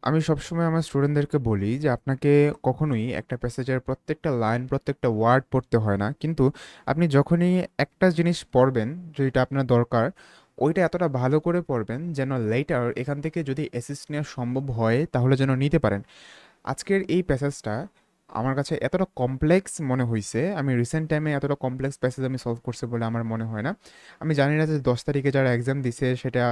আমি সবসময় আমার স্টুডেন্টদেরকে বলি যে আপনাকে কখনোই একটা প্যাসেজের প্রত্যেকটা লাইন প্রত্যেকটা ওয়ার্ড পড়তে হয় না, কিন্তু আপনি যখনই একটা জিনিস পড়বেন যেটা আপনার দরকার, ওইটা এতটা ভালো করে পড়বেন যেন লেটার এখান থেকে যদি অ্যাসিস্ট নেওয়া সম্ভব হয় তাহলে যেন নিতে পারেন। আজকের এই প্যাসেজটা আমার কাছে এতটা কমপ্লেক্স মনে হয়েছে, আমি রিসেন্ট টাইমে এতটা কমপ্লেক্স প্যাসেজ আমি সলভ করছি বলে আমার মনে হয় না। আমি জানি না যে 10 তারিখে যারা এক্সাম দিছে সেটা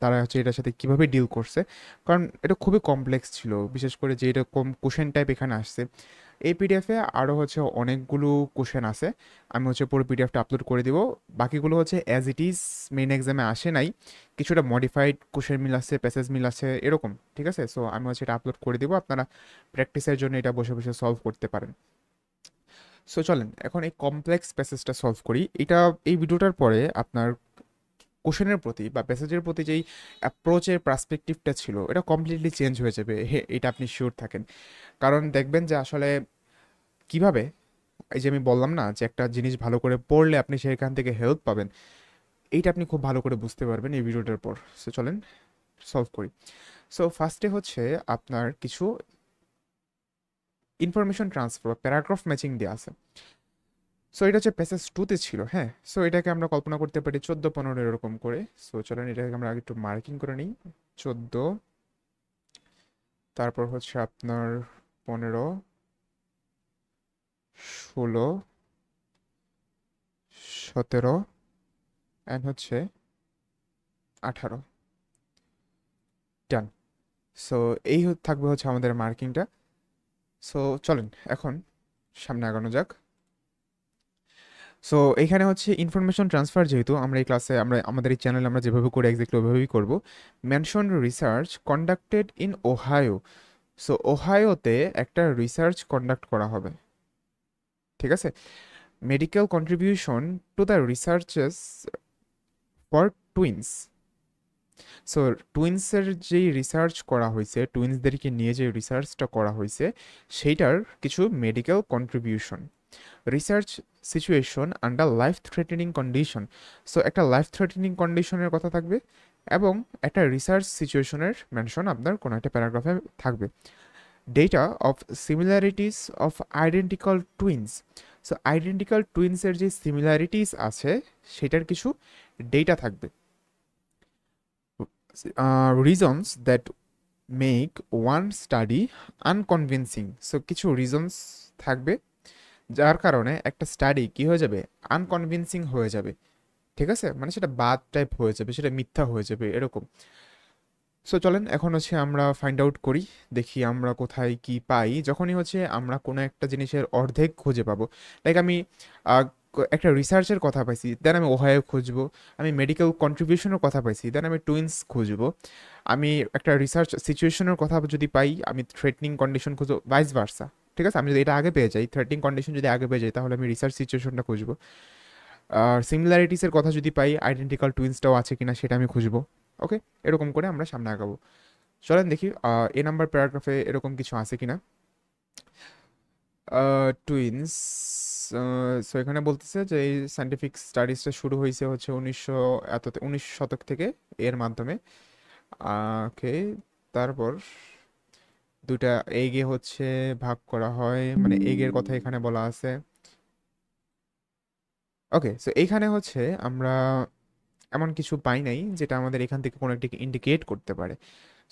তারা হচ্ছে এটার সাথে কীভাবে ডিল করছে, কারণ এটা খুবই কমপ্লেক্স ছিল, বিশেষ করে যে এটা কম কোশ্চেন টাইপ এখানে আসছে। এই পিডিএফে আরও হচ্ছে অনেকগুলো কোশ্চেন আছে, আমি হচ্ছে পুরো পিডিএফটা আপলোড করে দিব। বাকিগুলো হচ্ছে অ্যাজ ইট ইজ মেইন এক্সামে আসে নাই, কিছুটা মডিফাইড কোশ্চেন মিল আছে, প্যাসেজ মিল আছে, এরকম। ঠিক আছে, সো আমি হচ্ছে এটা আপলোড করে দিব, আপনারা প্র্যাকটিসের জন্য এটা বসে বসে সলভ করতে পারেন। সো চলেন এখন এই কমপ্লেক্স প্যাসেজটা সলভ করি। এটা এই ভিডিওটার পরে আপনার কোশ্চেনের প্রতি বা প্যাসেজের প্রতি যেই অ্যাপ্রোচের পার্সপেক্টিভটা ছিল এটা কমপ্লিটলি চেঞ্জ হয়ে যাবে, এটা আপনি শিওর থাকেন। কারণ দেখবেন যে আসলে কিভাবে, এই যে আমি বললাম না যে একটা জিনিস ভালো করে পড়লে আপনি সেখান থেকে হেল্প পাবেন, এইটা আপনি খুব ভালো করে বুঝতে পারবেন এই ভিডিওটার পর। সো চলেন সলভ করি। সো ফার্স্টে হচ্ছে আপনার কিছু ইনফরমেশন ট্রান্সফার বা প্যারাগ্রাফ ম্যাচিং দেওয়া আছে। সো এটা হচ্ছে প্যাসেজ টুতে ছিল, হ্যাঁ। সো এটাকে আমরা কল্পনা করতে পারি 14-15 এরকম করে। সো চলেন এটাকে আমরা আগে একটু মার্কিং করে নিই। 14, তারপর হচ্ছে আপনার 15, 16, 17 অ্যান্ড হচ্ছে 18। ডান। সো এই থাকবে হচ্ছে আমাদের মার্কিংটা। সো চলেন এখন সামনে আগানো যাক। সো এখানে হচ্ছে ইনফরমেশন ট্রান্সফার, যেহেতু আমরা এই ক্লাসে আমরা আমাদের এই চ্যানেলে আমরা যেভাবে করি এক্স্যাক্টলি ওইভাবেই করব। Mention research conducted in Ohio. So ওহাইওতে একটা রিসার্চ কন্ডাক্ট করা হবে, ঠিক আছে। Medical contribution to the researches for twins. So টুইন্সের যেই রিসার্চ করা হয়েছে, টুইন্সদেরকে নিয়ে যে রিসার্চটা করা হয়েছে সেইটার কিছু medical contribution. Research situation under life threatening condition. So একটা লাইফ থ্রেটেনিং কন্ডিশনের কথা থাকবে এবং একটা রিসার্চ সিচুয়েশনের মেনশন আপনার কোনো একটা প্যারাগ্রাফে থাকবে। Data of similarities of identical twins. So identical টুইন্সের যে সিমিলারিটিস আছে সেটার কিছু ডেটা থাকবে। Reasons that make one study unconvincing. So কিছু রিজনস থাকবে যার কারণে একটা স্টাডি কি হয়ে যাবে, আনকনভিনসিং হয়ে যাবে। ঠিক আছে, মানে সেটা বাদ টাইপ হয়ে যাবে, সেটা মিথ্যা হয়ে যাবে, এরকম। সো চলেন এখন হচ্ছে আমরা ফাইন্ড আউট করি, দেখি আমরা কোথায় কি পাই যখনই হচ্ছে আমরা কোনো একটা জিনিসের অর্ধেক খুঁজে পাবো। লাইক আমি একটা রিসার্চের কথা পাইছি, দেন আমি ওহাইও খুঁজবো। আমি মেডিকেল কন্ট্রিবিউশনের কথা পাইছি, দেন আমি টুইন্স খুঁজবো। আমি একটা রিসার্চ সিচুয়েশনের কথা যদি পাই, আমি থ্রেটনিং কন্ডিশন খুঁজবো, ভাইস ভার্সা। ঠিক আছে, আমি যদি এটা আগে পেয়ে যাই, থ্রেটনিং কন্ডিশন যদি আগে পেয়ে যাই, তাহলে আমি রিসার্চ সিচুয়েশনটা খুঁজবো। আর সিমিলারিটিসের কথা যদি পাই, আইডেন্টিক্যাল টুইন্সটাও আছে কিনা সেটা আমি খুঁজবো। ওকে, এরকম করে আমরা সামনে আগাবো। চলেন দেখি এ নাম্বার প্যারাগ্রাফে এরকম কিছু আছে কিনা। টুইন্স। সো এখানে বলতেছে যে এই সায়েন্টিফিক স্টাডিজটা শুরু হয়েছে হচ্ছে 19 শতক থেকে, এর মাধ্যমে। ওকে, তারপর দুটা এগে হচ্ছে ভাগ করা হয়, মানে এগের কথা এখানে বলা আছে। ওকে, সো এইখানে হচ্ছে আমরা এমন কিছু পাই নাই যেটা আমাদের এখান থেকে কোনো একটিকে ইন্ডিকেট করতে পারে।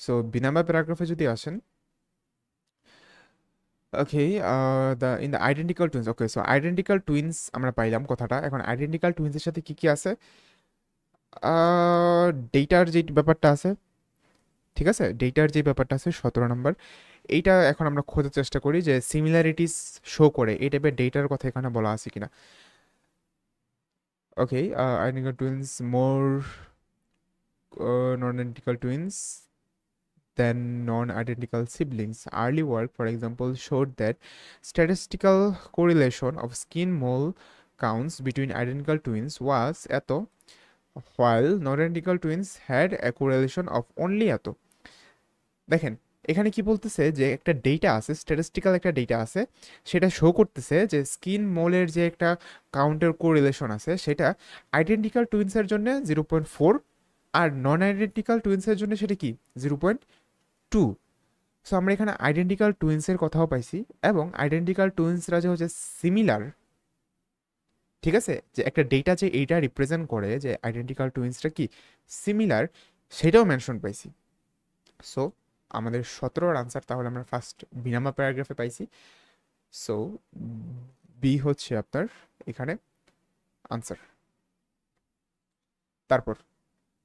সো বি নাম্বার প্যারাগ্রাফে যদি আসেন, okay, in the identical twins. Okay, so identical twins আমরা পাইলাম কথাটা। এখন আইডেন্টিক্যাল টুইন্সের সাথে কি কি আছে, ডেটার যে ব্যাপারটা আছে, ঠিক আছে, ডেটার যে ব্যাপারটা আছে 17 নম্বর, এইটা এখন আমরা খোঁজার চেষ্টা করি যে সিমিলারিটিস শো করে এই টাইপের ডেটার কথা এখানে বলা আছে কিনা। ওকে, identical twins more non-identical twins than non-identical siblings. Early work, for example, showed that statistical correlation of skin mole counts between identical twins was এত, while non-identical twins had a correlation of only এত। দেখেন এখানে কি বলতেছে যে একটা data আছে, statistical একটা ডেটা আছে, সেটা শো করতেছে যে স্কিন মোলের যে একটা কাউন্টের কোরিলেশন আছে সেটা আইডেন্টিক্যাল টুইন্সের জন্য 0.4, আর নন আইডেন্টিক্যাল টুইন্সের জন্য সেটা কি 0.2। সো আমরা এখানে আইডেন্টিক্যাল টুইন্সের কথাও পাইছি, এবং আইডেন্টিক্যাল টুইন্সরা যে হচ্ছে সিমিলার, ঠিক আছে, যে একটা ডেটা যে এইটা রিপ্রেজেন্ট করে যে আইডেন্টিক্যাল টুইন্সটা কি সিমিলার, সেটাও মেনশন পাইছি। সো আমাদের 17 আনসার তাহলে আমরা ফার্স্ট বি নাম্বার প্যারাগ্রাফে পাইছি। সো বি হচ্ছে আপনার এখানে আনসার। তারপর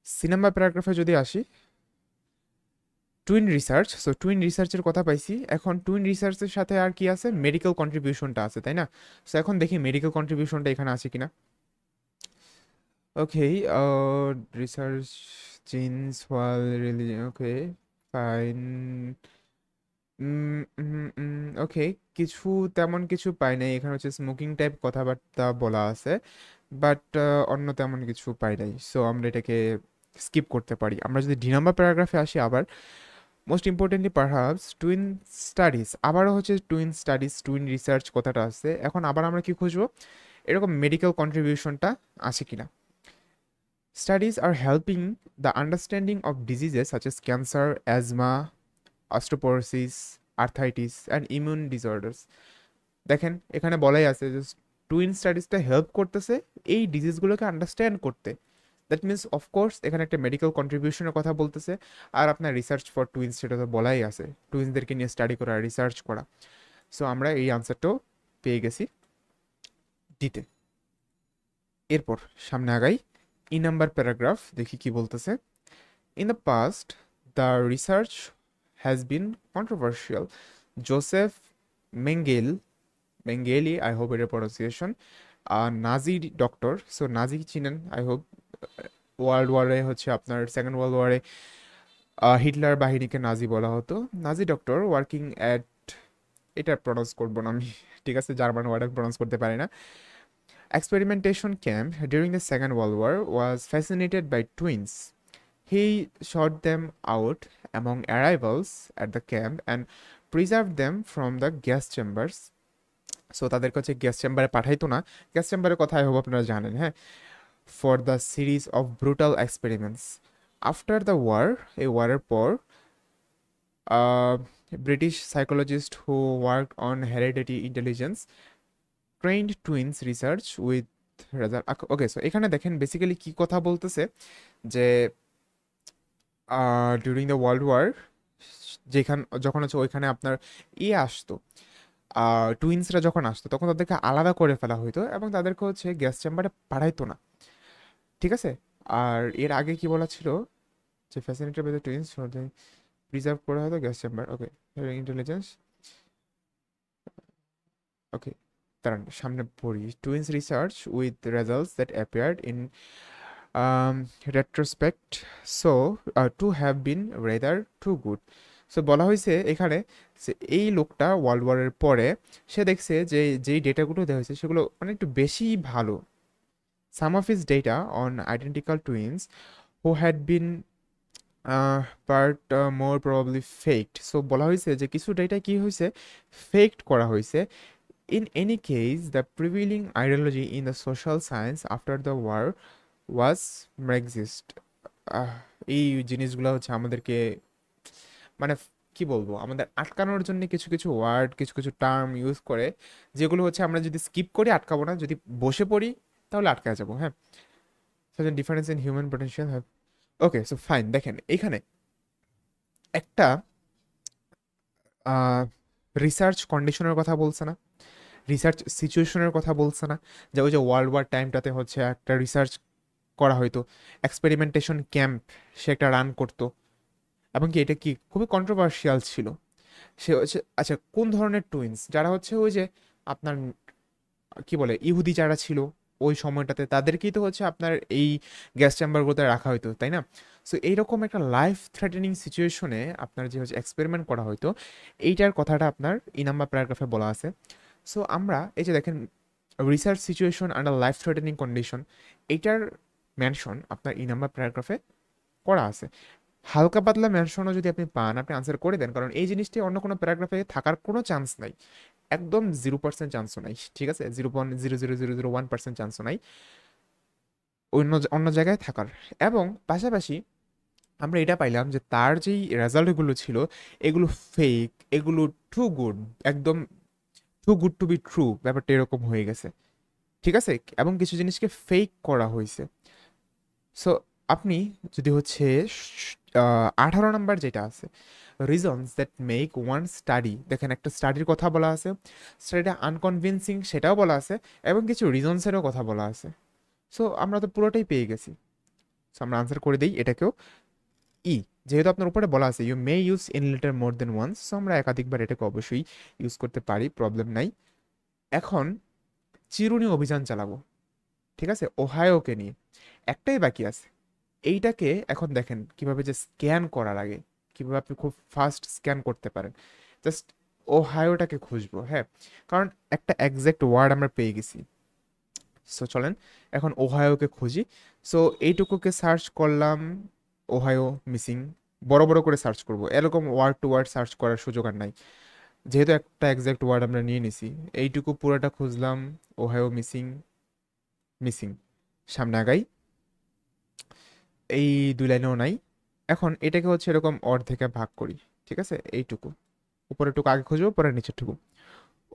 সি নাম্বার প্যারাগ্রাফে যদি আসি, টুইন রিসার্চ। সো টুইন রিসার্চের কথা পাইছি, এখন টুইন রিসার্চের সাথে আর কি আছে, মেডিকেল কন্ট্রিবিউশনটা আছে, তাই না? সো এখন দেখি মেডিকেল কন্ট্রিবিউশনটা এখানে আছে কিনা। ওকে, রিসার্চ জিনস ওয়াল রিলিজন, ওকে ফাইন। ওকে, কিছু তেমন কিছু পাই নাই এখানে, হচ্ছে স্মোকিং টাইপ কথাবার্তা বলা আছে, বাট অন্য তেমন কিছু পাই নাই। সো আমরা এটাকে স্কিপ করতে পারি। আমরা যদি ডি নাম্বার প্যারাগ্রাফে আসি, আবার most importantly perhaps twin studies, আবারও হচ্ছে টুইন স্টাডিজ টুইন রিসার্চ কথাটা আছে। এখন আবার আমরা কি খুঁজবো, এরকম মেডিকেল কন্ট্রিবিউশনটা আছে কিনা। স্টাডিজ আর helping the understanding of diseases such as cancer, asthma, osteoporosis, arthritis and immune disorders. দেখেন এখানে বলাই আছে যে টুইন স্টাডিজটা হেল্প করতেছে এই ডিজিজগুলোকে আন্ডারস্ট্যান্ড করতে। দ্যাট মিনস অফকোর্স এখানে একটা মেডিকেল কন্ট্রিবিউশনের কথা বলতেছে, আর আপনার রিসার্চ ফর টুইন্স সেটা তো বলাই আছে, টুইন্সদেরকে নিয়ে স্টাডি করা, রিসার্চ করা। সো আমরা এই আনসারটাও পেয়ে গেছি ডিতে। এরপর সামনে আগাই, ই নাম্বার প্যারাগ্রাফ দেখি কি বলতেছে। In the past the research has been controversial. Joseph Mengele, Mengele, I hope এর pronunciation, Nazi doctor. So Nazi চিনেন আই হোপ, ওয়ার্ল্ড ওয়ারে হচ্ছে আপনার সেকেন্ড ওয়ার্ল্ড ওয়ারে হিটলার বাহিনীকে নাজি বলা হতো। নাজি ডক্টর ওয়ার্কিং অ্যাট, এটা প্রনাউন্স করবো না আমি, ঠিক আছে, জার্মান ওয়ার্ড প্রনাউন্স করতে পারি না। Experimentation camp during the second world war was fascinated by twins. He sought them out among arrivals at the camp and preserved them from the gas chambers. So তাদেরকে হচ্ছে gas চেম্বারে পাঠাইতো না, gas চেম্বারের কথা I hope আপনারা জানেন, হ্যাঁ, for the series of brutal experiments after the war. এই ওয়ারের পর British psychologist who work on heredity intelligence trend twins research with result. Okay, so এখানে দেখেন বেসিক্যালি কি কথা বলতেছে, যে ডিউরিং দ্য ওয়ার্ল্ড ওয়ার যখন হচ্ছে ওইখানে আপনার ইয়ে আসতো, টুইন্সরা যখন আসতো তখন তাদেরকে আলাদা করে ফেলা হইতো এবং তাদেরকে হচ্ছে গ্যাস চেম্বারে পাঠাইতো না, ঠিক আছে। আর এর আগে কি বলা ছিল, যে fascinated by the twins preserve করা হতো gas chamber. Okay, intelligence, okay, দাঁড়ান সামনে পড়ি। Twins research with results that appeared in retrospect so to have been rather too good. So বলা হয়েছে এখানে যে এই লোকটা ওয়ার্ল্ড ওয়ারের পরে সে দেখছে যে যেই ডেটাগুলো দেওয়া হয়েছে সেগুলো মানে একটু বেশি ভালো। Some of his data on identical twins who had been but more probably faked. So বলা হয়েছে যে কিছু ডেটা কি হয়েছে, ফেকড করা হয়েছে। In any case the prevailing ideology in the social science after the war was Marxist. এই জিনিসগুলো হচ্ছে আমাদেরকে মানে কি বলবো, আমাদের আটকানোর জন্য কিছু কিছু ওয়ার্ড কিছু কিছু টার্ম ইউজ করে, যেগুলো হচ্ছে আমরা যদি স্কিপ করি আটকাবো না, যদি বসে পড়ি তাহলে আটকা যাবো, হ্যাঁ। Difference in human potential have. Okay, so fine, দেখেন এখানে একটা রিসার্চ কন্ডিশনের কথা বলছে না, রিসার্চ সিচুয়েশনের কথা বলছে না, যে ওই যে ওয়ার্ল্ড ওয়ার টাইমটাতে হচ্ছে একটা রিসার্চ করা হয়তো, এক্সপেরিমেন্টেশন ক্যাম্প সে একটা রান করতো, এবং কি এটা কি খুবই কন্ট্রোভার্সিয়াল ছিল। সে হচ্ছে আচ্ছা কোন ধরনের টুইন্স, যারা হচ্ছে ওই যে আপনার কি বলে ইহুদি যারা ছিল ওই সময়টাতে, তাদেরকেই তো হচ্ছে আপনার এই গ্যাস চেম্বারগুলোতে রাখা হতো, তাই না? সো এইরকম একটা লাইফ থ্রেটেনিং সিচুয়েশনে আপনার যে হচ্ছে এক্সপেরিমেন্ট করা হতো, এইটার কথাটা আপনার ই নাম্বার প্যারাগ্রাফে বলা আছে। সো আমরা এই যে দেখেন research situation under life threatening condition, এইটার মেনশন আপনার ই নাম্বার প্যারাগ্রাফে করা আছে। হালকা পাতলা মেনশনও যদি আপনি পান আপনি আনসার করে দেন, কারণ এই জিনিসটি অন্য কোনো প্যারাগ্রাফে থাকার কোনো চান্স নাই, একদম 0% চান্সও নাই, ঠিক আছে, 0.00001% চান্সও নাই অন্য অন্য জায়গায় থাকার। এবং পাশাপাশি আমরা এটা পাইলাম যে তার যেই রেজাল্টগুলো ছিল এগুলো ফেক, এগুলো টু গুড, একদম too good to be true, ব্যাপারটা এরকম হয়ে গেছে। ঠিক আছে, এবং কিছু জিনিসকে ফেক করা হয়েছে। সো আপনি যদি হচ্ছে 18 নম্বর যেটা আছে, reasons that make one study, দেখেন একটা স্টাডির কথা বলা আছে, স্টাডিটা আনকনভিনসিং সেটাও বলা আছে, এবং কিছু রিজনসেরও কথা বলা আছে। সো আমরা তো পুরোটাই পেয়ে গেছি। সো আমরা আনসার করে দিই এটাকেও ই, যেহেতু আপনার উপরে বলা আছে you may use in letter more than once, so আমরা একাধিকবার এটাকে অবশ্যই ইউজ করতে পারি, প্রবলেম নাই। এখন চিরুনি অভিযান চালাবো, ঠিক আছে, ওহায়োকে নিয়ে। একটাই বাকি আছে, এইটাকে এখন দেখেন কিভাবে যে স্ক্যান করার আগে কিভাবে আপনি খুব ফাস্ট স্ক্যান করতে পারেন। জাস্ট ওহায়োটাকে খুঁজবো, হ্যাঁ, কারণ একটা এক্সাক্ট ওয়ার্ড আমরা পেয়ে গেছি। সো চলেন এখন ওহায়োকে খুঁজি। সো এইটুকুকে সার্চ করলাম, ওহায়ো মিসিং, বড় বড় করে সার্চ করব, এরকম ওয়ার্ড টু ওয়ার্ড সার্চ করার সুযোগ আর নাই, যেহেতু একটা এক্সাক্ট ওয়ার্ড আমরা নিয়ে নিছি। এইটুকু পুরোটা খুঁজলাম, ওহায়ো মিসিং, মিসিং, সামনে আগাই, এই দুই লাইনেও নাই। এখন এটাকে হচ্ছে এরকম অর্ধেকে ভাগ করি, ঠিক আছে, এইটুকু উপরেরটুকু আগে খুঁজবো, পরে নিচেরটুকু।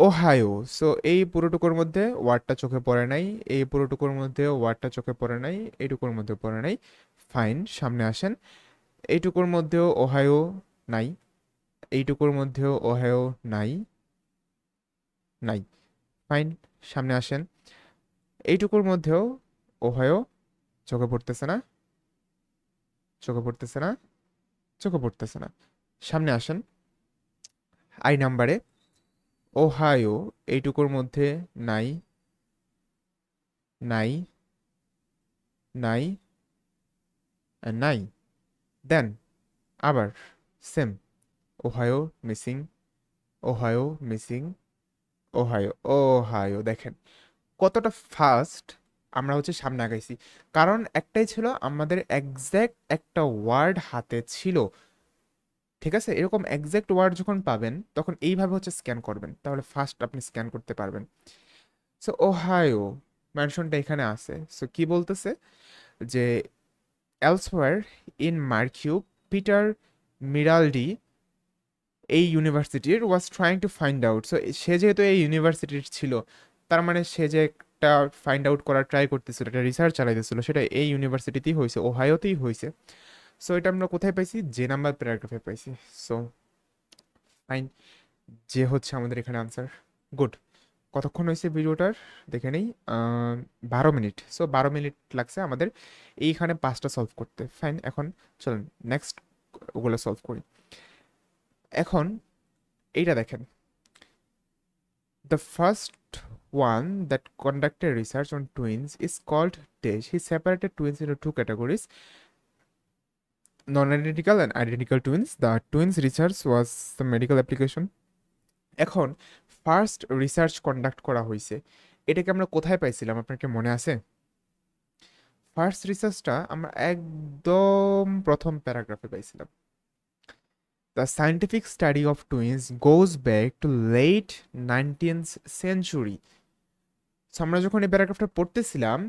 ওহায়ো, সো এই পুরোটুকুর মধ্যে ওয়ার্ডটা চোখে পড়ে নাই, এই পুরোটুকুর মধ্যে ওয়ার্ডটা চোখে পড়ে নাই, এইটুকুর মধ্যে পড়ে নাই। ফাইন, সামনে আসেন, এইটুকুর মধ্যেও ওহায়ো নাই, এইটুকুর মধ্যেও ওহায়ো নাই, নাই। ফাইন, সামনে আসেন, এইটুকুর মধ্যেও ওহায়ো চোখে পড়তেছে না, চোখে পড়তেছে না, চোখে পড়তেছে না। সামনে আসেন, আই নাম্বারে ওহায়ো এইটুকুর মধ্যে নাই, নাই, নাই, আর নাই। দেন আবার same, Ohio missing, Ohio missing, Ohio, Ohio, দেখেন কতটা ফাস্ট আমরা হচ্ছে সামনে আগাইছি। কারণ একটাই ছিল, আমাদের এক্স্যাক্ট একটা ওয়ার্ড হাতে ছিল। ঠিক আছে, এরকম এক্স্যাক্ট ওয়ার্ড যখন পাবেন তখন এইভাবে হচ্ছে স্ক্যান করবেন, তাহলে ফার্স্ট আপনি স্ক্যান করতে পারবেন। সো ওহায়ো মেনশনটা এখানে আছে। সো কি বলতেছে যে elsewhere in Marquette Peter Miraldi এই ইউনিভার্সিটির was trying to find out. So সে যেহেতু এই ইউনিভার্সিটির ছিল, তার মানে সে যে একটা ফাইন্ড আউট করার ট্রাই করতেছিল, একটা রিসার্চ চালাইতেছিল, সেটা এই ইউনিভার্সিটিতেই হয়েছে, ওহায়োতেই হয়েছে। সো এটা আমরা কোথায় পাইছি, যে নাম্বার প্যারাগ্রাফে পাইছি। সো ফাইন, যে হচ্ছে আমাদের এখানে আনসার। গুড। কতক্ষণ হয়েছে ভিডিওটার দেখে নেই, 12 মিনিট। সো 12 মিনিট লাগছে আমাদের এইখানে 5টা সলভ করতে। ফাইন, এখন চলুন নেক্সট ওগুলো সলভ করি। এখন এইটা দেখেন, the first one that conducted research on twins is called Desh. He separated twins into two categories, non-identical and identical twins. The twins research was the medical application. এখন first research conduct করা হয়েছে, এটাকে আমরা কোথায় পাইছিলাম, আপনার কি মনে আছে? ফার্স্ট রিসার্চটা আমরা একদম প্রথম প্যারাগ্রাফে পাইছিলাম। The scientific study of twins goes back to late 19th century. So আমরা যখন এই প্যারাগ্রাফটা পড়তেছিলাম,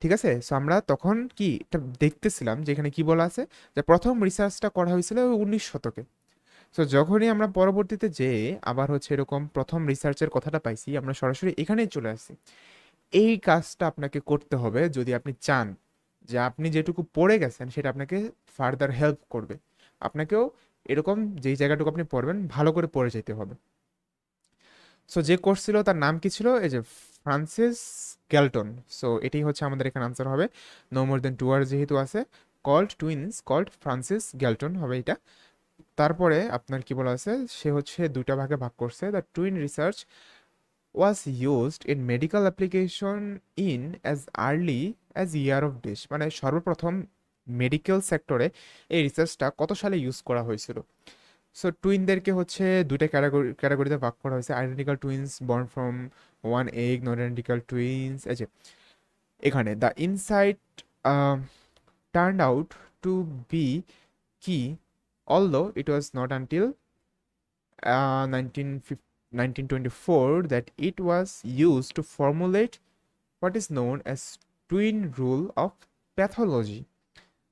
ঠিক আছে, সো আমরা তখন কি এটা দেখতেছিলাম যে এখানে কি বলা আছে, যে প্রথম রিসার্চটা করা হয়েছিল 19 শতকে। সো যখনই আমরা পরবর্তীতে যে আবার হচ্ছে এরকম প্রথম রিসার্চের কথাটা পাইছি, আমরা সরাসরি এখানেই চলে আসছি। এই কাজটা আপনাকে করতে হবে যদি আপনি চান যে আপনি যেটুকু পড়ে গেছেন সেটা আপনাকে ফার্দার হেল্প করবে। আপনাকেও এরকম যেই জায়গাটুকু আপনি পড়বেন ভালো করে পড়ে যেতে হবে। সো যে কোর্স ছিল তার নাম কি ছিল, এই যে ফ্রান্সিস গ্যালটন। সো এটাই হচ্ছে আমাদের এখানে আনসার হবে, নো মোর দেন টু আর যেহেতু আছে, called twins called Francis Galton হবে এটা। তারপরে আপনার কি বলা আছে, সে হচ্ছে দুইটা ভাগে ভাগ করছে, the twin research was used in medical application in as early as year of dish, মানে সর্বপ্রথম মেডিকেল সেক্টরে এই রিসার্চটা কত সালে ইউজ করা হয়েছিল। সো টুইনদেরকে হচ্ছে দুইটা ক্যাটাগরিতে ভাগ করা হয়েছে, identical twins born from one egg, non identical twins. এই যে এখানে the insight turned out to be কি, although it was not until 1924 that it was used to formulate what is known as twin rule of pathology.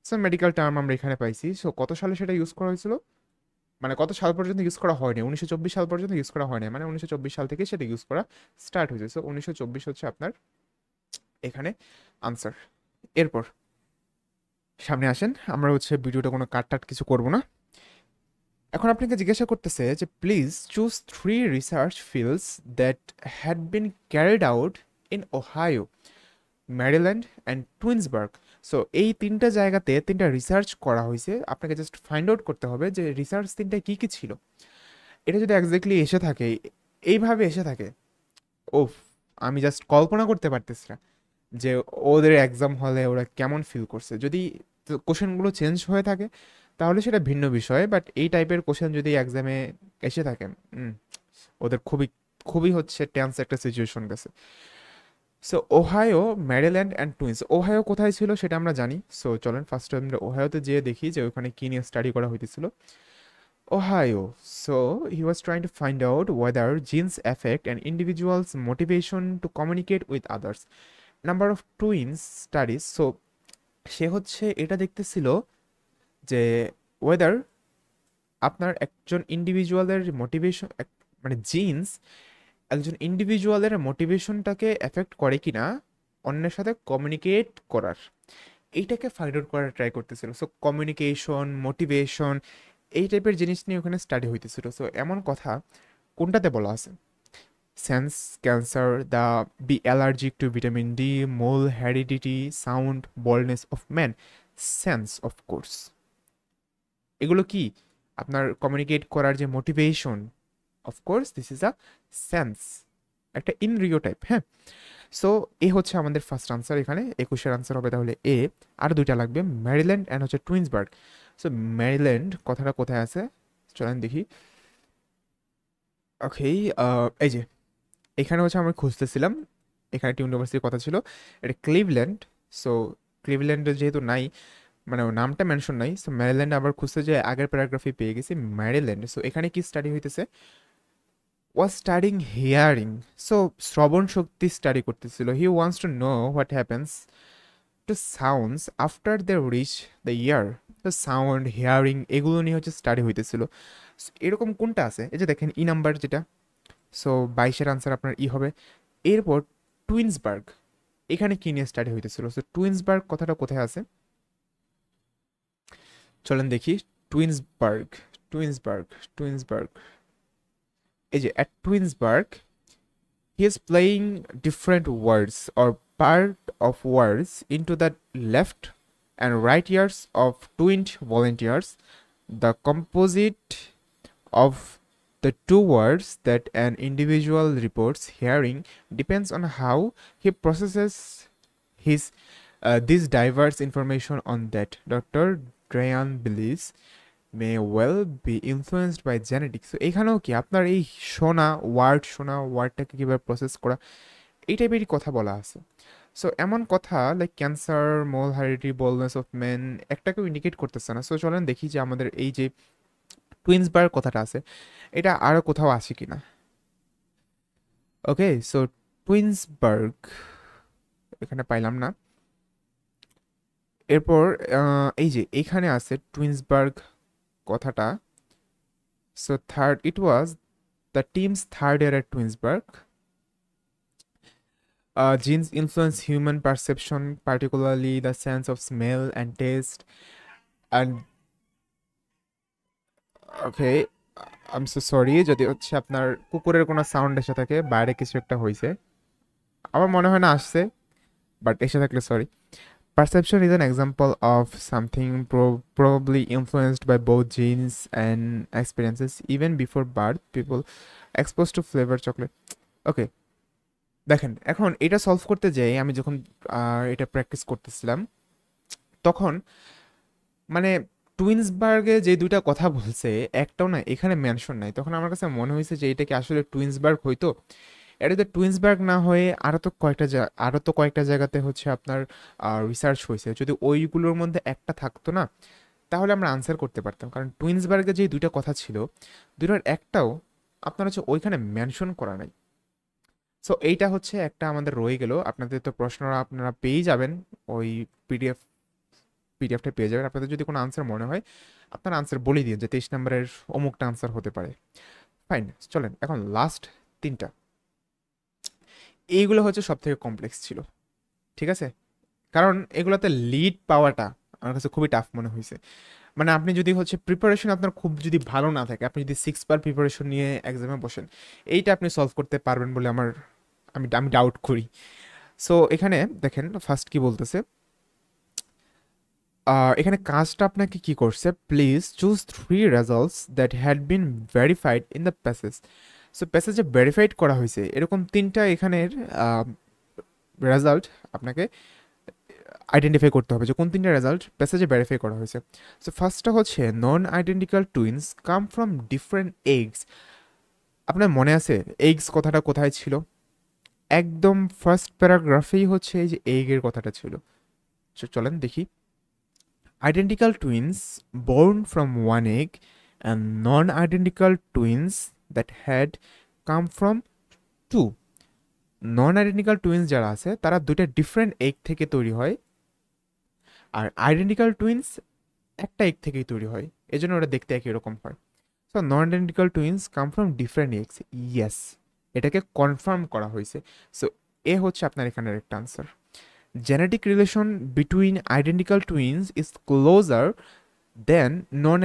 So medical term আমরা এখানে পাইছি। So কত সালে সেটা ইউজ করা হয়েছিল, মানে কত সাল পর্যন্ত ইউজ করা হয়নি, 1924 সাল পর্যন্ত ইউজ করা হয়নি, মানে 1924 সাল থেকে সেটা ইউজ করা স্টার্ট হয়েছে। সো 1924 হচ্ছে আপনার এখানে আনসার। এরপর সামনে আসেন, আমরা হচ্ছে ভিডিওটা কোনো কাট টাট কিছু করব না। এখন আপনাকে জিজ্ঞাসা করতেছে যে please choose 3 research fields that had been carried out in Ohio, Maryland and Twinsburg. So এই তিনটা জায়গাতে তিনটা রিসার্চ করা হয়েছে, আপনাকে জাস্ট ফাইন্ড আউট করতে হবে যে রিসার্চ তিনটা কী কী ছিল। এটা যদি এক্স্যাক্টলি এসে থাকে, এইভাবে এসে থাকে, ওফ, আমি জাস্ট কল্পনা করতে পারতেছি না যে ওদের এক্সাম হলে ওরা কেমন ফিল করছে। যদি কোশ্চেনগুলো চেঞ্জ হয়ে থাকে তাহলে সেটা ভিন্ন বিষয়, বাট এই টাইপের কোশ্চেন যদি এক্সামে এসে থাকে, ওদের খুবই খুবই হচ্ছে টেন্স একটা সিচুয়েশন গেছে। So Ohio, Maryland and twins. Ohio কোথায় ছিল সেটা আমরা জানি। সো চলেন ফার্স্ট আমরা ওহাইওতে যেয়ে দেখি যে ওখানে কী নিয়ে স্টাডি করা হইতেছিল। Ohio, so he was trying to find out whether genes effect an individuals motivation to communicate with others, number of twins studies. So সে হচ্ছে এটা দেখতেছিল যে ওয়েদার আপনার একজন ইন্ডিভিজুয়ালের মোটিভেশন, মানে জিন্স একজন ইন্ডিভিজুয়ালের মোটিভেশনটাকে এফেক্ট করে কিনা অন্যের সাথে কমিউনিকেট করার, এইটাকে ফাইন্ড আউট করার ট্রাই করতেছিল। সো কমিউনিকেশন, মোটিভেশন, এই টাইপের জিনিস নিয়ে ওখানে স্টাডি হইতেছিল। সো এমন কথা কোনটাতে বলা আছে? Sense cancer, the be allergic to vitamin D, mole heredity, sound, baldness of man. Sense of course, এগুলো কি আপনার কমিউনিকেট করার যে motivation, of course this is a sense, একটা ইনরিও টাইপ। হ্যাঁ, সো এ হচ্ছে আমাদের ফার্স্ট আনসার। এখানে 21-এর আনসার হবে তাহলে এ। আর দুইটা লাগবে, ম্যারিল্যান্ড অ্যান্ড হচ্ছে টুইন্সবার্গ। সো ম্যারিল্যান্ড কথাটা কোথায় আছে চলেন দেখি। ওকে, এই যে এখানে হচ্ছে আমরা খুঁজতেছিলাম, এখানে একটি ইউনিভার্সিটির কথা ছিল, এটা ক্লিভল্যান্ড। সো ক্লিভল্যান্ডে যেহেতু নাই, মানে ওর নামটা মেনশন নাই, সো ম্যারিল্যান্ড আবার খুঁজতে যে আগের প্যারাগ্রাফে পেয়ে গেছি ম্যারিল্যান্ড। সো এখানে কি স্টাডি হইতেছে? Was studying hearing. সো শ্রবণ শক্তি স্টাডি করতেছিল। He wants to know what happens to sounds after they reach the ear. তো সাউন্ড, হিয়ারিং এগুলো নিয়ে হচ্ছে স্টাডি হইতেছিল। So, এরকম কোনটা আছে? এই যে দেখেন ই নাম্বার যেটা, সো 22-এর আনসার আপনার ই হবে। এরপর টুইন্সবার্গ, এখানে কি নিয়ে স্টাডি হইতেছিল? সো টুইন্সবার্গ কথাটা কোথায় আছে চলেন দেখি। টুইন্সবার্গ, টুইন্সবার্গ, টুইন্সবার্গ, এই যে at টুইন্সবার্গ he is playing different words or part of words into the left and right ears of twinned volunteers. The composite of the two words that an individual reports hearing depends on how he processes his this diverse information on that. Dr. Drayan believes may well be influenced by genetics. So এখানেও কি আপনার এই শোনা ওয়ার্ডটাকে কীভাবে process করা, এই টাইপেরই কথা বলা আছে। সো এমন কথা like cancer, mole heredity, baldness of men একটাকেও ইন্ডিকেট করতেছে না। সো চলেন দেখি যে আমাদের এই যে টুইন্সবার্গ কথাটা আছে এটা আরও কোথাও আছে কিনা। ওকে, সো টুইন্সবার্গ এখানে পাইলাম না। এরপর এই যে এখানে আছে টুইন্সবার্গ কথাটা। So third, it was the teams third year at Twinsburg. Genes influence human perception, particularly the sense of smell and taste. And okay, I'm so sorry যদি হচ্ছে আপনার কুকুরের কোনো সাউন্ড এসে থাকে, বাইরে কিছু একটা হয়েছে, আমার মনে হয় না আসছে, বাট এসে থাকলে sorry. Perception is an example of something probably influenced by both genes and experiences. Even before birth, people exposed to flavor chocolate. ওকে, দেখেন এখন এটা সলভ করতে যাই আমি যখন এটা প্র্যাকটিস করতেছিলাম তখন মানে টুইন্সবার্গে যে দুইটা কথা বলছে একটাও না এখানে মেনশন নাই। তখন আমার কাছে মনে হয়েছে যে এটা কি আসলে টুইন্সবার্গ হইতো। এটা তো টুইন্সবার্গ না হয়ে আরও তো কয়েকটা জায়গাতে হচ্ছে আপনার রিসার্চ হয়েছে। যদি ওইগুলোর মধ্যে একটা থাকতো না তাহলে আমরা আনসার করতে পারতাম, কারণ টুইন্সবার্গে যে দুইটা কথা ছিল দুইটার একটাও আপনার হচ্ছে ওইখানে মেনশন করা নাই। সো এইটা হচ্ছে একটা আমাদের রয়ে গেল। আপনাদের তো প্রশ্নটা আপনারা পেয়ে যাবেন ওই পিডিএফ পিডিএফটা পেয়ে যাবেন। আপনাদের যদি কোনো আনসার মনে হয় আপনার আনসার বলে দিন যে 23 নম্বরের অমুকটা আনসার হতে পারে। ফাইন, চলেন এখন লাস্ট তিনটা। এইগুলো হচ্ছে সব থেকে কমপ্লেক্স ছিল, ঠিক আছে? কারণ এগুলোতে লিড পাওয়াটা আমার কাছে খুবই টাফ মনে হয়েছে। মানে আপনি যদি হচ্ছে প্রিপারেশন আপনার খুব যদি ভালো না থাকে, আপনি যদি 6 বার প্রিপারেশন নিয়ে এক্সামে বসেন, এইটা আপনি সলভ করতে পারবেন বলে আমি আমি ডাউট করি। সো এখানে দেখেন ফার্স্ট কি বলতেছে, এখানে কাজটা আপনাকে কি করছে, please choose 3 results that had been verified in the passage. So প্যাসেজে ভেরিফাইড করা হয়েছে এরকম তিনটা এখানের রেজাল্ট আপনাকে আইডেন্টিফাই করতে হবে যে কোন তিনটা রেজাল্ট প্যাসেজে ভেরিফাই করা হয়েছে। সো ফার্স্টটা হচ্ছে non identical twins come from different eggs. আপনার মনে আছে এগস কথাটা কোথায় ছিল? একদম ফার্স্ট প্যারাগ্রাফেই হচ্ছে এই যে এগের কথাটা ছিল। চলেন দেখি। Identical twins born from one egg and non-identical twins that had come from two. Non identical twins যারা আছে তারা দুইটা ডিফারেন্ট এগ থেকে তৈরি হয়, আর আইডেন্টিক্যাল টুইন্স একটা এগ থেকেই তৈরি হয়, এই জন্য ওরা দেখতে একই রকম হয়। So non identical twins come from different eggs, yes, এটাকে কনফার্ম করা হয়েছে। সো এ হচ্ছে আপনার এখানের একটা answer. Genetic relation between identical twins is closer than non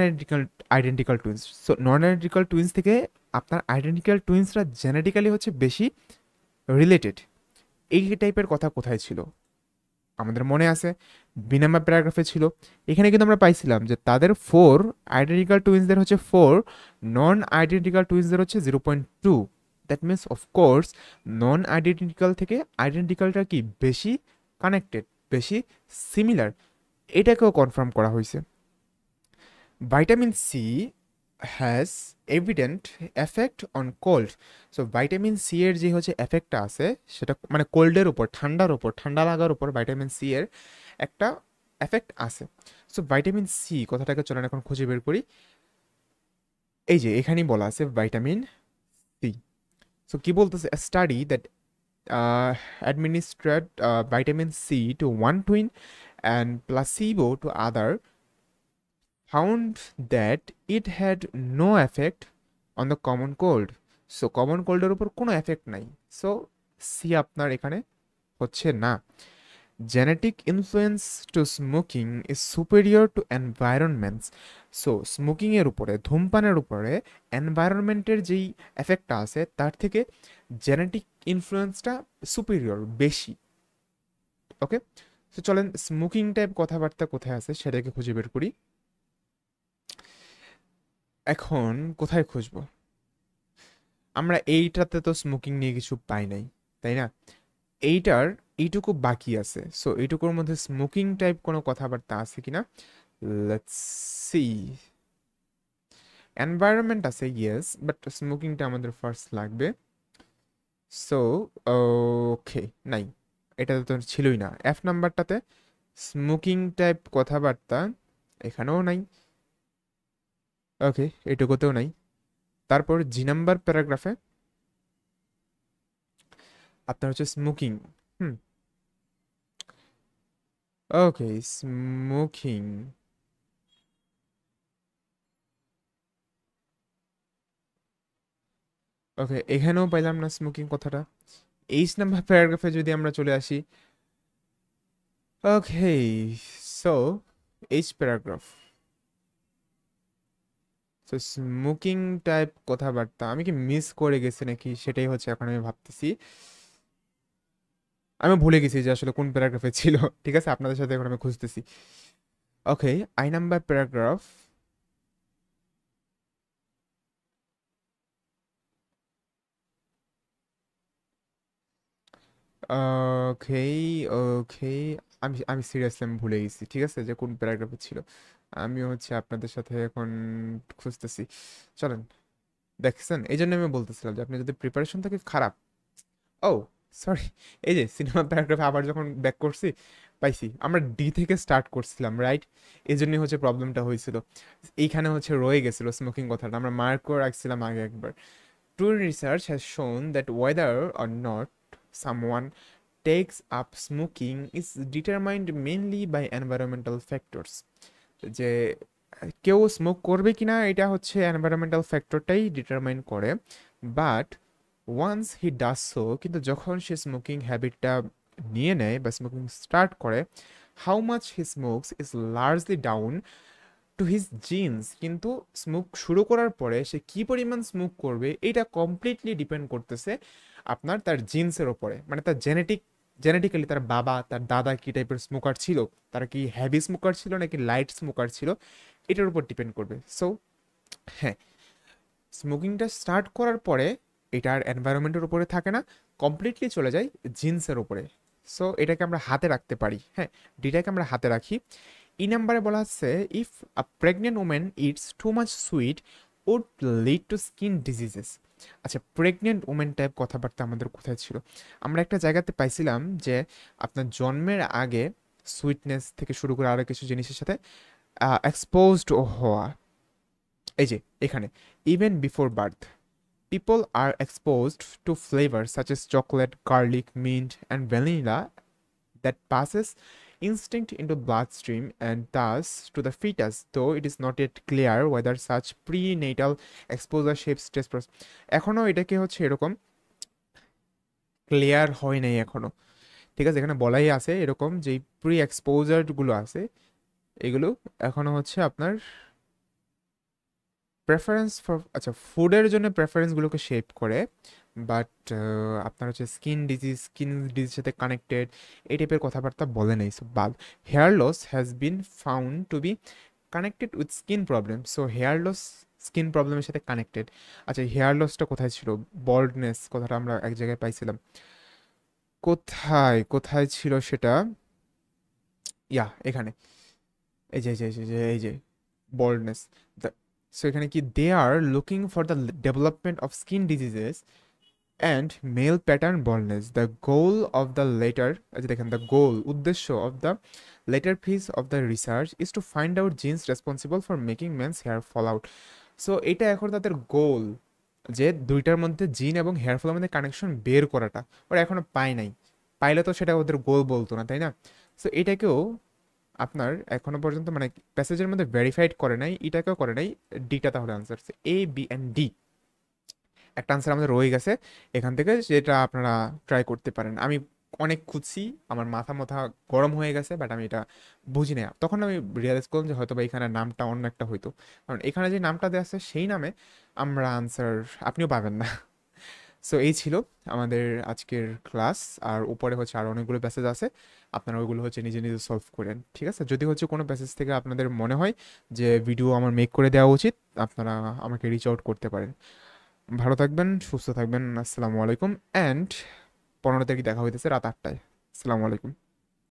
identical twins. So non identical twins থেকে আপনার আইডেন্টিক্যাল টুইন্সরা জেনেটিক্যালি হচ্ছে বেশি রিলেটেড। এই টাইপের কথা কোথায় ছিল? আমাদের মনে আছে বি নাম্বার প্যারাগ্রাফে ছিল। এখানে কিন্তু আমরা পাইছিলাম যে তাদের 4 আইডেন্টিক্যাল টুইন্সদের হচ্ছে 4, নন আইডেন্টিক্যাল টুইন্সদের হচ্ছে 0.2। That means of course non identical থেকে আইডেন্টিক্যালটা কি বেশি কানেক্টেড, বেশি সিমিলার, এটাকেও কনফার্ম করা হয়েছে। Vitamin C has evident effect on cold. So vitamin C এর যে হচ্ছে এফেক্টটা আছে সেটা মানে কোল্ডের উপর, ঠান্ডার উপর, ঠান্ডা লাগার উপর ভাইটামিন সি এর একটা এফেক্ট আছে। সো ভাইটামিন সি কথাটাকে চলেন এখন খুঁজে বের করি। এই যে এখানেই বলা আছে ভাইটামিন সি। সো কি বলতেছে, study that administered vitamin C to one twin and placebo to other found that it had no effect on the common cold. So common কোল্ডের উপর কোনো এফেক্ট নাই। সো সি আপনার এখানে হচ্ছে না। Genetic influence to smoking is superior to environments. So স্মোকিংয়ের উপরে, ধূমপানের উপরে এনভায়রনমেন্টের যেই এফেক্টটা আছে তার থেকে জেনেটিক ইনফ্লুয়েন্সটা সুপেরিয়র, বেশি। ওকে, সো চলেন স্মোকিং টাইপ কথাবার্তা কোথায় আছে সেটাকে খুঁজে বের করি। এখন কোথায় খুঁজবো? আমরা এইটাতে তো স্মোকিং নিয়ে কিছু পাই নাই, তাই না? এইটুকু বাকি আছে। সো এইটুকুর মধ্যে স্মোকিং টাইপ কোনো কথাবার্তা আছে কিনা, লেটস সি। এনভায়রনমেন্ট আছে, ইয়েস, বাট স্মোকিংটা আমাদের ফার্স্ট লাগবে। সো ওকে, নাই, এটাতে তো ছিলই না। এফ নাম্বারটাতে স্মোকিং টাইপ কথাবার্তা এখানেও নাই। ওকে, এটুকুতেও নাই। তারপর জি নাম্বার প্যারাগ্রাফে আপনার হচ্ছে স্মোকিং। হুম, ওকে, স্মোকিং। ওকে, এখানেও পাইলাম না স্মোকিং কথাটা। এইচ নাম্বার প্যারাগ্রাফে যদি আমরা চলে আসি, okay, so H paragraph. So smoking type কথাবার্তা আমি কি মিস করে গেছি নাকি সেটাই হচ্ছে এখন আমি ভাবতেছি। আমি ভুলে গেছি যে আসলে কোন প্যারাগ্রাফে ছিল। ঠিক আছে, আপনাদের সাথে এখন আমি খুঁজতেছি। ওকে, আই নাম্বার প্যারাগ্রাফ। ওকে, ওকে, আমি আমি সিরিয়াসলি আমি ভুলে গেছি, ঠিক আছে, যে কোন প্যারাগ্রাফে ছিল। আমি হচ্ছে আপনাদের সাথে এখন খুঁজতেছি। চলেন, দেখছেন, এই জন্য আমি বলতেছিলাম যে আপনি যদি প্রিপারেশন থাকে খারাপ। ও সরি, এই যে সিনেমা প্যারাগ্রাফে আবার যখন ব্যাক করছি পাইছি, আমরা ডি থেকে স্টার্ট করছিলাম, রাইট? এই জন্যই হচ্ছে প্রবলেমটা হয়েছিল। এইখানে হচ্ছে রয়ে গেছিল স্মোকিং কথাটা, আমরা মার্ক করে রাখছিলাম আগে একবার। ট্রু রিসার্চ হ্যাজ শোন that weather or not someone takes up smoking is determined mainly by environmental factors. যে কেউ স্মোক করবে কিনা এটা হচ্ছে এনভায়রনমেন্টাল ফ্যাক্টরটাই ডিটারমাইন করে, but once he does so, কিন্তু যখন সে স্মোকিং হ্যাবিটটা নিয়ে নেয় বা স্মোকিং স্টার্ট করে, how much he smokes is largely down to his genes, কিন্তু স্মোক শুরু করার পরে সে কি পরিমাণ স্মোক করবে এটা কমপ্লিটলি ডিপেন্ড করতেছে আপনার তার জিন্সের ওপরে, মানে তার জেনেটিক্যালি তার বাবা তার দাদা কি টাইপের স্মোকার ছিল, তারা কি হেভি স্মোকার ছিল নাকি লাইট স্মোকার ছিল, এটার উপর ডিপেন্ড করবে। সো হ্যাঁ, স্মোকিংটা স্টার্ট করার পরে এটা আর এনভায়রনমেন্টের উপরে থাকে না, কমপ্লিটলি চলে যায় জিন্সের উপরে। সো এটাকে আমরা হাতে রাখতে পারি, হ্যাঁ, ডিটাকে আমরা হাতে রাখি। ই নাম্বারে বলা হচ্ছে if a pregnant women eats too much sweet would lead to skin diseases. আচ্ছা, প্রেগনেন্ট ওমেন টাইপ কথাবার্তা আমাদের কোথায় ছিল? আমরা একটা জায়গাতে পাইছিলাম যে আপনার জন্মের আগে সুইটনেস থেকে শুরু করে আরও কিছু জিনিসের সাথে এক্সপোজড হওয়া। এই যে এখানে, even before birth people are exposed to flavors such as chocolate, garlic, mint, and vanilla that passes instinct into bloodstream and thus to the fetus, though it is not yet clear whether such prenatal exposure shapes test process. এখনো এটাকে হচ্ছে এরকম clear হয় নাই এখনো, ঠিক আছে? এখানে বলাই আছে এরকম যে প্রি এক্সপোজার গুলো আছে এগুলো এখনো হচ্ছে আপনার প্রেফারেন্স ফর, আচ্ছা, ফুডের জন্য প্রেফারেন্সগুলোকে শেপ করে, বাট আপনার হচ্ছে স্কিন ডিজিজের সাথে কানেক্টেড এই টাইপের কথাবার্তা বলে নেই। সো বাদ, hair loss has been found to be connected with skin problem. So hair loss skin প্রবলেমের সাথে কানেক্টেড। আচ্ছা, হেয়ার লসটা কোথায় ছিল? বল্ডনেস কথাটা আমরা এক জায়গায় পাইছিলাম, কোথায় কোথায় ছিল সেটা? এখানে, এই যে বল্ডনেস। সো এখানে কি, they are looking for the development of skin diseases and male pattern baldness, the goal of the letter, আচ্ছা দেখেন, দ্য গোল উদ্দেশ্য of the letter phase of the research is to find out genes responsible for making men's hair fall out. So এটা এখন তাদের গোল, যে দুইটার মধ্যে জিন এবং হেয়ার ফলের মধ্যে কানেকশন বের করাটা। ওরা এখনো পায় নাই, পাইলে তো সেটা ওদের গোল বলতো না, তাই না? সো এটাকেও আপনার এখনো পর্যন্ত মানে প্যাসেজের মধ্যে ভেরিফাইড করে নাই, এটাকেও করে নাই। ডিটা তাহলে answer, A B and D একটা আনসার আমাদের রয়ে গেছে এখান থেকে, যেটা আপনারা ট্রাই করতে পারেন। আমি অনেক খুঁজছি, আমার মাথা মাথা গরম হয়ে গেছে, বাট আমি এটা বুঝি না। তখন আমি রিয়েলাইজ করলাম যে হয়তো বা এখানে নামটা অন্য একটা হইতো, কারণ এখানে যে নামটা দেওয়া আছে সেই নামে আমরা আনসার আপনিও পাবেন না। সো এই ছিল আমাদের আজকের ক্লাস। আর উপরে হচ্ছে আরও অনেকগুলো প্যাসেজ আছে, আপনারা ওইগুলো হচ্ছে নিজে নিজে সলভ করেন, ঠিক আছে? যদি হচ্ছে কোনো প্যাসেজ থেকে আপনাদের মনে হয় যে ভিডিও আমার মেক করে দেওয়া উচিত, আপনারা আমাকে রিচ আউট করতে পারেন। ভালো থাকবেন, সুস্থ থাকবেন, আসসালামু আলাইকুম। অ্যান্ড 15 তারিখ দেখা হইতেছে রাত 8টায়। আসসালামু আলাইকুম।